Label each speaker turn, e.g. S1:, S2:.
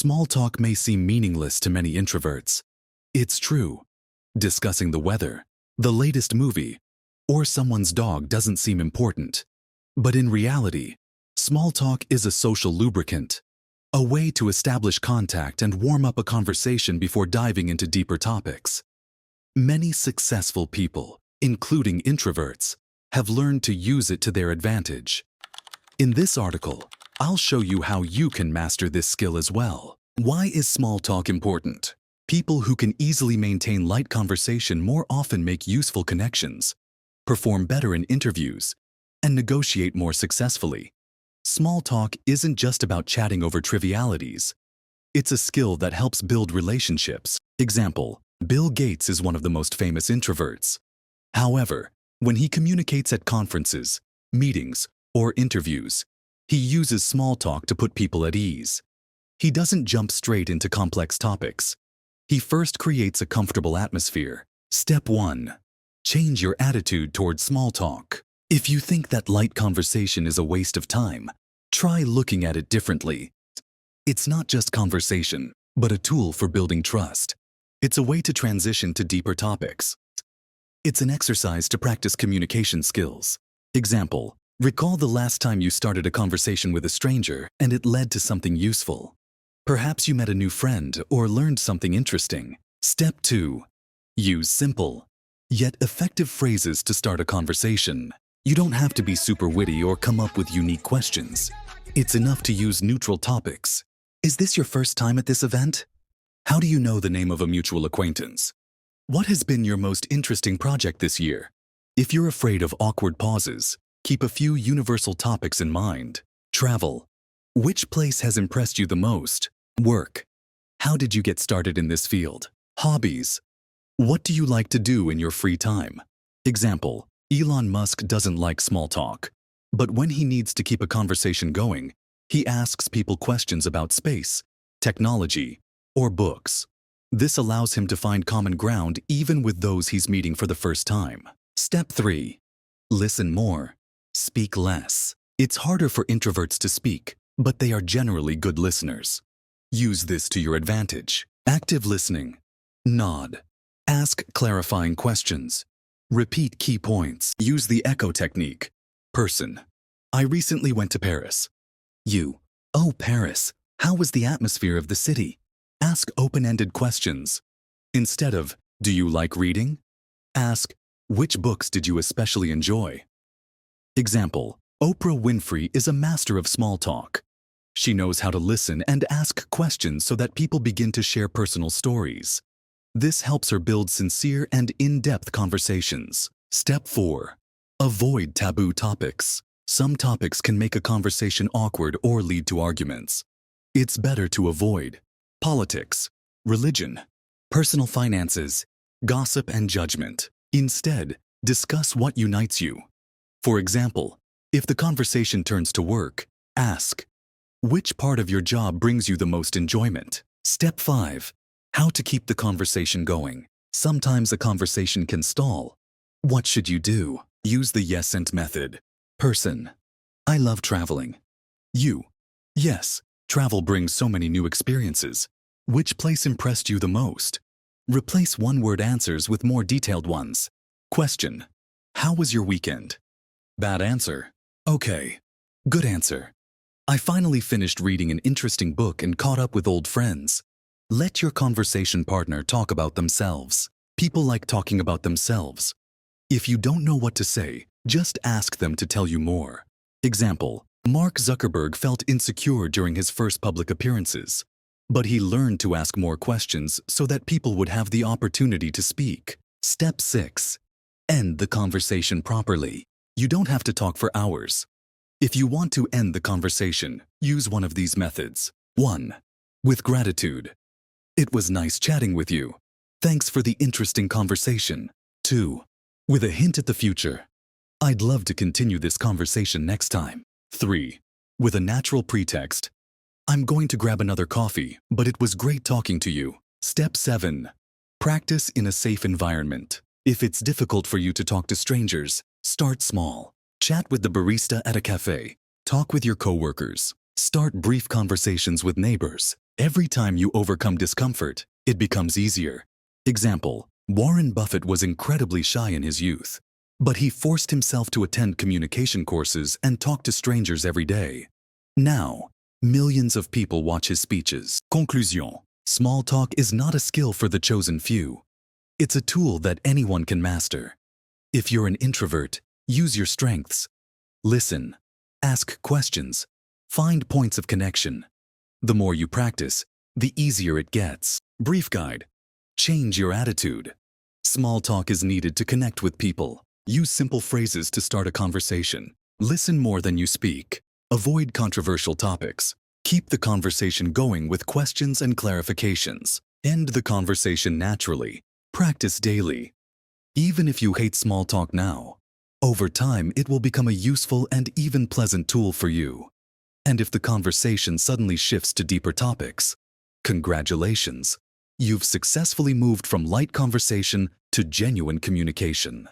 S1: Small talk may seem meaningless to many introverts. It's true. Discussing the weather, the latest movie, or someone's dog doesn't seem important. But in reality, small talk is a social lubricant, a way to establish contact and warm up a conversation before diving into deeper topics. Many successful people, including introverts, have learned to use it to their advantage. In this article, I'll show you how you can master this skill as well. Why is small talk important? People who can easily maintain light conversation more often make useful connections, perform better in interviews, and negotiate more successfully. Small talk isn't just about chatting over trivialities. It's a skill that helps build relationships. Example, Bill Gates is one of the most famous introverts. However, when he communicates at conferences, meetings, or interviews, he uses small talk to put people at ease. He doesn't jump straight into complex topics. He first creates a comfortable atmosphere. Step 1. Change your attitude towards small talk. If you think that light conversation is a waste of time, try looking at it differently. It's not just conversation, but a tool for building trust. It's a way to transition to deeper topics. It's an exercise to practice communication skills. Example, recall the last time you started a conversation with a stranger and it led to something useful. Perhaps you met a new friend or learned something interesting. Step 2. Use simple, yet effective phrases to start a conversation. You don't have to be super witty or come up with unique questions. It's enough to use neutral topics. Is this your first time at this event? How do you know the name of a mutual acquaintance? What has been your most interesting project this year? If you're afraid of awkward pauses, keep a few universal topics in mind. Travel. Which place has impressed you the most? Work. How did you get started in this field? Hobbies. What do you like to do in your free time? Example, Elon Musk doesn't like small talk, but when he needs to keep a conversation going, he asks people questions about space, technology, or books. This allows him to find common ground even with those he's meeting for the first time. Step 3. Listen more. Speak less. It's harder for introverts to speak, but they are generally good listeners. Use this to your advantage. Active listening. Nod. Ask clarifying questions. Repeat key points. Use the echo technique. Person. I recently went to Paris. You. Oh, Paris. How was the atmosphere of the city? Ask open-ended questions. Instead of, do you like reading? Ask, which books did you especially enjoy? Example, Oprah Winfrey is a master of small talk. She knows how to listen and ask questions so that people begin to share personal stories. This helps her build sincere and in-depth conversations. Step 4. Avoid taboo topics. Some topics can make a conversation awkward or lead to arguments. It's better to avoid politics, religion, personal finances, gossip, and judgment. Instead, discuss what unites you. For example, if the conversation turns to work, ask, which part of your job brings you the most enjoyment? Step 5. How to keep the conversation going. Sometimes a conversation can stall. What should you do? Use the yes and method. Person. I love traveling. You. Yes, travel brings so many new experiences. Which place impressed you the most? Replace one-word answers with more detailed ones. Question. How was your weekend? Bad answer. Okay. Good answer. I finally finished reading an interesting book and caught up with old friends. Let your conversation partner talk about themselves. People like talking about themselves. If you don't know what to say, just ask them to tell you more. Example, Mark Zuckerberg felt insecure during his first public appearances, but he learned to ask more questions so that people would have the opportunity to speak. Step 6. End the conversation properly. You don't have to talk for hours. If you want to end the conversation, use one of these methods. 1. With gratitude. It was nice chatting with you. Thanks for the interesting conversation. 2. With a hint at the future. I'd love to continue this conversation next time. 3. With a natural pretext. I'm going to grab another coffee, but it was great talking to you. Step 7. Practice in a safe environment. If it's difficult for you to talk to strangers, start small. Chat with the barista at a cafe. Talk with your coworkers. Start brief conversations with neighbors. Every time you overcome discomfort, it becomes easier. Example, Warren Buffett was incredibly shy in his youth, but he forced himself to attend communication courses and talk to strangers every day. Now, millions of people watch his speeches. Conclusion: small talk is not a skill for the chosen few. It's a tool that anyone can master. If you're an introvert, use your strengths. Listen, ask questions, find points of connection. The more you practice, the easier it gets. Brief guide: change your attitude. Small talk is needed to connect with people. Use simple phrases to start a conversation. Listen more than you speak. Avoid controversial topics. Keep the conversation going with questions and clarifications. End the conversation naturally. Practice daily. Even if you hate small talk now, over time it will become a useful and even pleasant tool for you. And if the conversation suddenly shifts to deeper topics, congratulations! You've successfully moved from light conversation to genuine communication.